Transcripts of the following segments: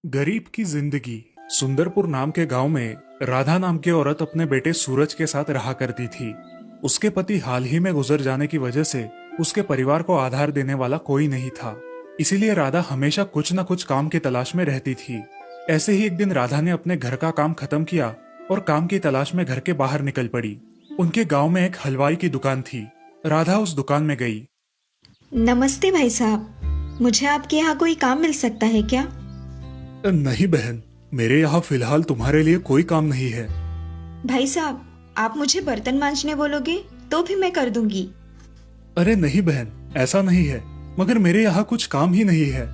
गरीब की जिंदगी। सुंदरपुर नाम के गांव में राधा नाम की औरत अपने बेटे सूरज के साथ रहा करती थी। उसके पति हाल ही में गुजर जाने की वजह से उसके परिवार को आधार देने वाला कोई नहीं था। इसीलिए राधा हमेशा कुछ न कुछ काम की तलाश में रहती थी। ऐसे ही एक दिन राधा ने अपने घर का काम खत्म किया और काम की तलाश में घर के बाहर निकल पड़ी। उनके गांव में एक हलवाई की दुकान थी। राधा उस दुकान में गई। नमस्ते भाई साहब, मुझे आपके यहाँ कोई काम मिल सकता है क्या? नहीं बहन, मेरे यहाँ फिलहाल तुम्हारे लिए कोई काम नहीं है। भाई साहब, आप मुझे बर्तन मांजने बोलोगे तो भी मैं कर दूंगी। अरे नहीं बहन, ऐसा नहीं है, मगर मेरे यहाँ कुछ काम ही नहीं है।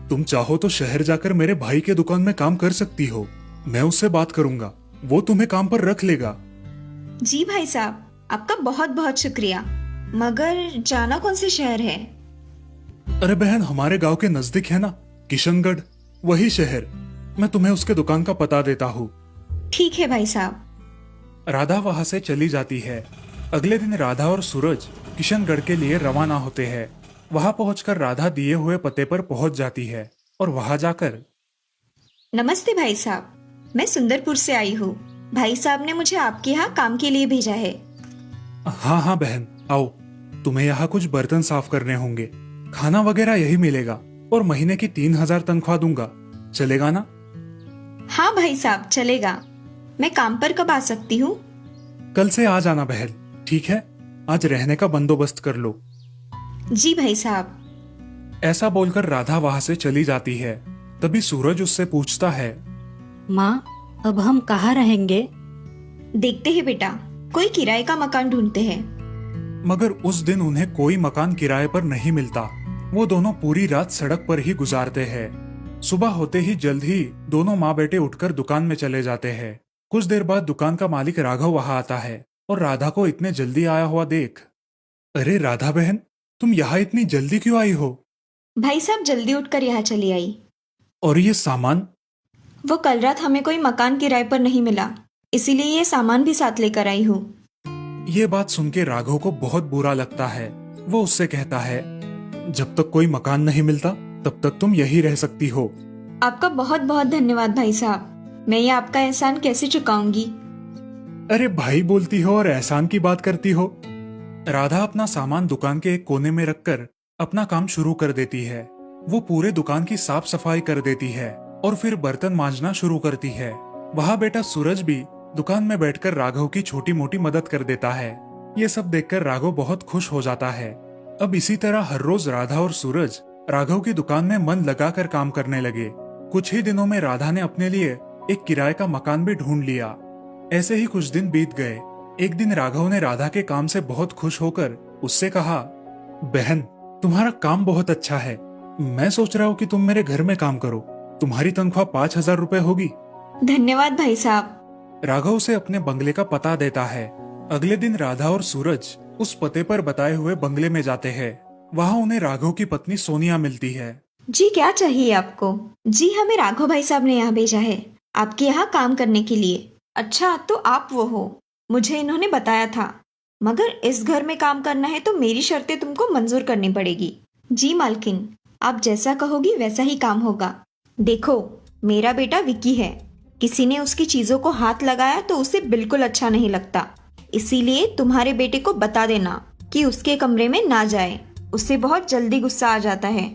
तुम चाहो तो शहर जाकर मेरे भाई के दुकान में काम कर सकती हो। मैं उससे बात करूंगा, वो तुम्हें काम पर रख लेगा। जी भाई साहब, आपका बहुत बहुत शुक्रिया, मगर जाना कौन से शहर है? अरे बहन, हमारे गांव के नजदीक है ना, किशनगढ़, वही शहर। मैं तुम्हें उसके दुकान का पता देता हूँ। ठीक है भाई साहब। राधा वहां से चली जाती है। अगले दिन राधा और सूरज किशनगढ़ के लिए रवाना होते हैं। वहां पहुंचकर राधा दिए हुए पते पर पहुंच जाती है और वहां जाकर। नमस्ते भाई साहब, मैं सुंदरपुर से आई हूँ। भाई साहब ने मुझे आपके यहाँ काम के लिए भेजा है। हाँ हाँ बहन, आओ। तुम्हें यहाँ कुछ बर्तन साफ करने होंगे। खाना वगैरह यही मिलेगा और महीने की 3,000 तनख्वाह दूंगा। चलेगा ना? हाँ भाई साहब, चलेगा। मैं काम पर कब आ सकती हूँ? कल से आ जाना बहन, ठीक है? आज रहने का बंदोबस्त कर लो। जी भाई साहब। ऐसा बोलकर राधा वहां से चली जाती है। तभी सूरज उससे पूछता है, माँ, अब हम कहाँ रहेंगे? देखते हैं बेटा, कोई किराए का मकान ढूंढते हैं। मगर उस दिन उन्हें कोई मकान किराए पर नहीं मिलता। वो दोनों पूरी रात सड़क पर ही गुजारते हैं। सुबह होते ही जल्द ही दोनों माँ बेटे उठकर दुकान में चले जाते हैं। कुछ देर बाद दुकान का मालिक राघव वहां आता है और राधा को इतने जल्दी आया हुआ देख, अरे राधा बहन, तुम यहाँ इतनी जल्दी क्यों आई हो? भाई साहब, जल्दी उठकर यहाँ चली आई। और ये सामान? वो कल रात हमें कोई मकान किराए पर नहीं मिला, इसीलिए ये सामान भी साथ लेकर आई हूँ। ये बात सुन के राघव को बहुत बुरा लगता है। वो उससे कहता है, जब तक कोई मकान नहीं मिलता तब तक तुम यही रह सकती हो। आपका बहुत बहुत धन्यवाद भाई साहब, मैं ये आपका एहसान कैसे चुकाऊंगी? अरे भाई बोलती हो और एहसान की बात करती हो। राधा अपना सामान दुकान के एक कोने में रखकर अपना काम शुरू कर देती है। वो पूरे दुकान की साफ सफाई कर देती है और फिर बर्तन मांजना शुरू करती है। वहाँ बेटा सूरज भी दुकान में बैठकर राघव की छोटी मोटी मदद कर देता है। ये सब देखकर राघव बहुत खुश हो जाता है। अब इसी तरह हर रोज राधा और सूरज राघव की दुकान में मन लगाकर काम करने लगे। कुछ ही दिनों में राधा ने अपने लिए एक किराए का मकान भी ढूंढ लिया। ऐसे ही कुछ दिन बीत गए। एक दिन राघव ने राधा के काम से बहुत खुश होकर उससे कहा, बहन, तुम्हारा काम बहुत अच्छा है। मैं सोच रहा हूँ कि तुम मेरे घर में काम करो। तुम्हारी तनख्वाह 5,000 रुपए होगी। धन्यवाद भाई साहब। राघव से अपने बंगले का पता देता है। अगले दिन राधा और सूरज उस पते पर बताए हुए बंगले में जाते हैं। वहाँ उन्हें राघव की पत्नी सोनिया मिलती है। जी, क्या चाहिए आपको? जी, हमें राघव भाई साहब ने यहाँ भेजा है आपके यहाँ काम करने के लिए। अच्छा, तो आप वो हो, मुझे इन्होंने बताया था। मगर इस घर में काम करना है तो मेरी शर्तें तुमको मंजूर करनी पड़ेगी। जी मालकिन, आप जैसा कहोगी वैसा ही काम होगा। देखो, मेरा बेटा विक्की है। किसी ने उसकी चीजों को हाथ लगाया तो उसे बिल्कुल अच्छा नहीं लगता। इसीलिए तुम्हारे बेटे को बता देना कि उसके कमरे में ना जाए, उससे बहुत जल्दी गुस्सा आ जाता है।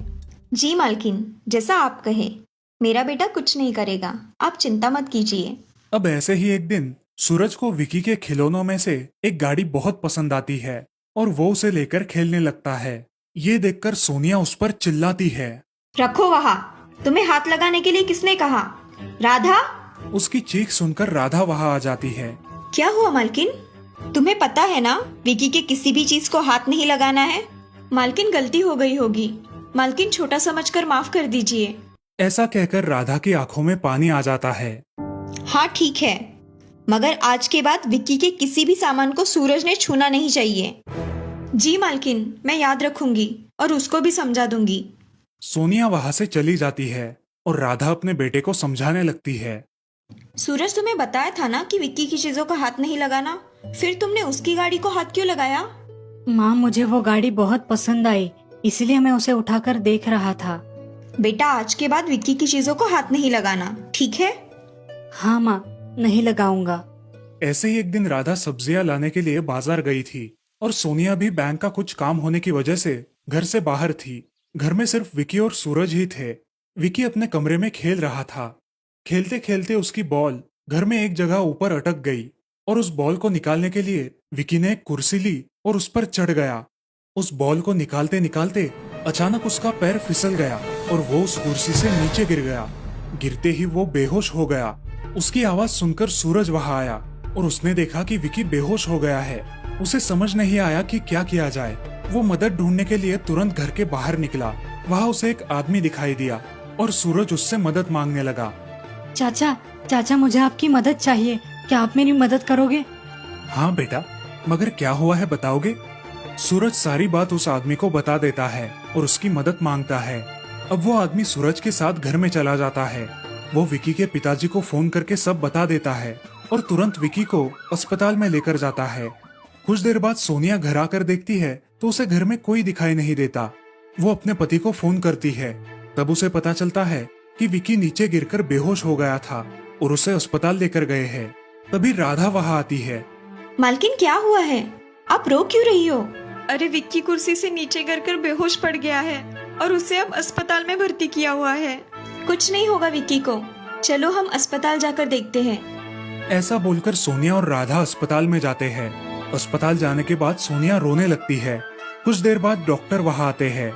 जी मालकिन, जैसा आप कहे। मेरा बेटा कुछ नहीं करेगा, आप चिंता मत कीजिए। अब ऐसे ही एक दिन सूरज को विकी के खिलौनों में से एक गाड़ी बहुत पसंद आती है और वो उसे लेकर खेलने लगता है। ये देखकर सोनिया उस पर चिल्लाती है, रखो वहाँ, तुम्हें हाथ लगाने के लिए किसने कहा? राधा! उसकी चीख सुनकर राधा वहाँ आ जाती है। क्या हुआ मालकिन? तुम्हें पता है ना, विकी के किसी भी चीज को हाथ नहीं लगाना है। मालकिन, गलती हो गई होगी। मालकिन, छोटा समझकर माफ कर दीजिए। ऐसा कहकर राधा की आंखों में पानी आ जाता है। हाँ ठीक है, मगर आज के बाद विक्की के किसी भी सामान को सूरज ने छूना नहीं चाहिए। जी मालकिन, मैं याद रखूंगी और उसको भी समझा दूंगी। सोनिया वहां से चली जाती है और राधा अपने बेटे को समझाने लगती है। सूरज, तुम्हें बताया था ना कि विक्की की चीजों को हाथ नहीं लगाना, फिर तुमने उसकी गाड़ी को हाथ क्यों लगाया? माँ, मुझे वो गाड़ी बहुत पसंद आई, इसलिए मैं उसे उठाकर देख रहा था। बेटा आज के बाद विक्की की चीजों को हाथ नहीं लगाना, ठीक है? हाँ माँ, नहीं लगाऊंगा। ऐसे ही एक दिन राधा सब्जियां लाने के लिए बाजार गई थी और सोनिया भी बैंक का कुछ काम होने की वजह से घर से बाहर थी। घर में सिर्फ विकी और सूरज ही थे। विकी अपने कमरे में खेल रहा था। खेलते खेलते उसकी बॉल घर में एक जगह ऊपर अटक गई और उस बॉल को निकालने के लिए विकी ने एक कुर्सी ली और उस पर चढ़ गया। उस बॉल को निकालते निकालते अचानक उसका पैर फिसल गया और वो उस कुर्सी से नीचे गिर गया। गिरते ही वो बेहोश हो गया। उसकी आवाज सुनकर सूरज वहां आया और उसने देखा कि विकी बेहोश हो गया है। उसे समझ नहीं आया कि क्या किया जाए। वो मदद ढूंढने के लिए तुरंत घर के बाहर निकला। वहां उसे एक आदमी दिखाई दिया और सूरज उससे मदद मांगने लगा। चाचा, चाचा मुझे आपकी मदद चाहिए, क्या आप मेरी मदद करोगे? हाँ बेटा, मगर क्या हुआ है बताओगे? सूरज सारी बात उस आदमी को बता देता है और उसकी मदद मांगता है। अब वो आदमी सूरज के साथ घर में चला जाता है। वो विकी के पिताजी को फोन करके सब बता देता है और तुरंत विकी को अस्पताल में लेकर जाता है। कुछ देर बाद सोनिया घर आकर देखती है तो उसे घर में कोई दिखाई नहीं देता। वो अपने पति को फोन करती है। तब उसे पता चलता है कि विकी नीचे गिरकर बेहोश हो गया था और उसे अस्पताल लेकर गए हैं। तभी राधा वहां आती है। मालकिन क्या हुआ है? आप रो क्यों रही हो? अरे विक्की कुर्सी से नीचे गिरकर बेहोश पड़ गया है और उसे अब अस्पताल में भर्ती किया हुआ है। कुछ नहीं होगा विक्की को, चलो हम अस्पताल जाकर देखते हैं। ऐसा बोलकर सोनिया और राधा अस्पताल में जाते हैं। अस्पताल जाने के बाद सोनिया रोने लगती है। कुछ देर बाद डॉक्टर वहां आते हैं।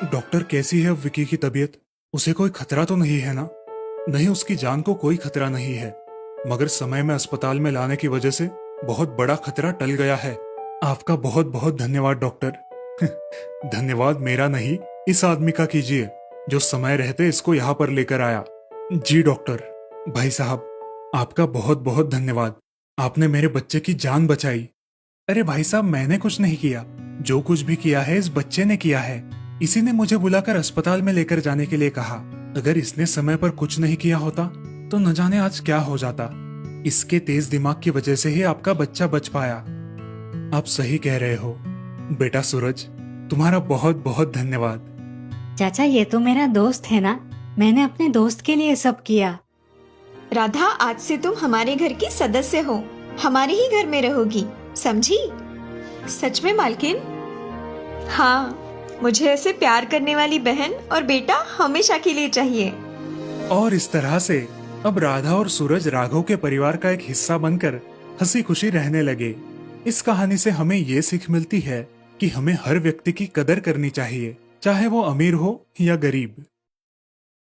डॉक्टर, कैसी है अब विकी की तबीयत? उसे कोई खतरा तो नहीं है ना? नहीं, उसकी जान को कोई खतरा नहीं है, मगर समय में अस्पताल में लाने की वजह से बहुत बड़ा खतरा टल गया है। आपका बहुत बहुत धन्यवाद डॉक्टर। धन्यवाद मेरा नहीं, इस आदमी का कीजिए जो समय रहते इसको यहाँ पर लेकर आया। जी डॉक्टर। भाई साहब, आपका बहुत बहुत धन्यवाद। आपने मेरे बच्चे की जान बचाई। अरे भाई साहब, मैंने कुछ नहीं किया। जो कुछ भी किया है इस बच्चे ने किया है। इसी ने मुझे बुलाकर अस्पताल में लेकर जाने के लिए कहा। अगर इसने समय पर कुछ नहीं किया होता तो न जाने आज क्या हो जाता। इसके तेज दिमाग की वजह से ही आपका बच्चा बच पाया। आप सही कह रहे हो बेटा सूरज, तुम्हारा बहुत बहुत धन्यवाद। चाचा, ये तो मेरा दोस्त है ना, मैंने अपने दोस्त के लिए सब किया। राधा, आज से तुम हमारे घर की सदस्य हो, हमारे ही घर में रहोगी, समझी? सच में मालकिन? हाँ, मुझे ऐसे प्यार करने वाली बहन और बेटा हमेशा के लिए चाहिए। और इस तरह से अब राधा और सूरज राघव के परिवार का एक हिस्सा बनकर हंसी खुशी रहने लगे। इस कहानी से हमें ये सीख मिलती है कि हमें हर व्यक्ति की कदर करनी चाहिए, चाहे वो अमीर हो या गरीब।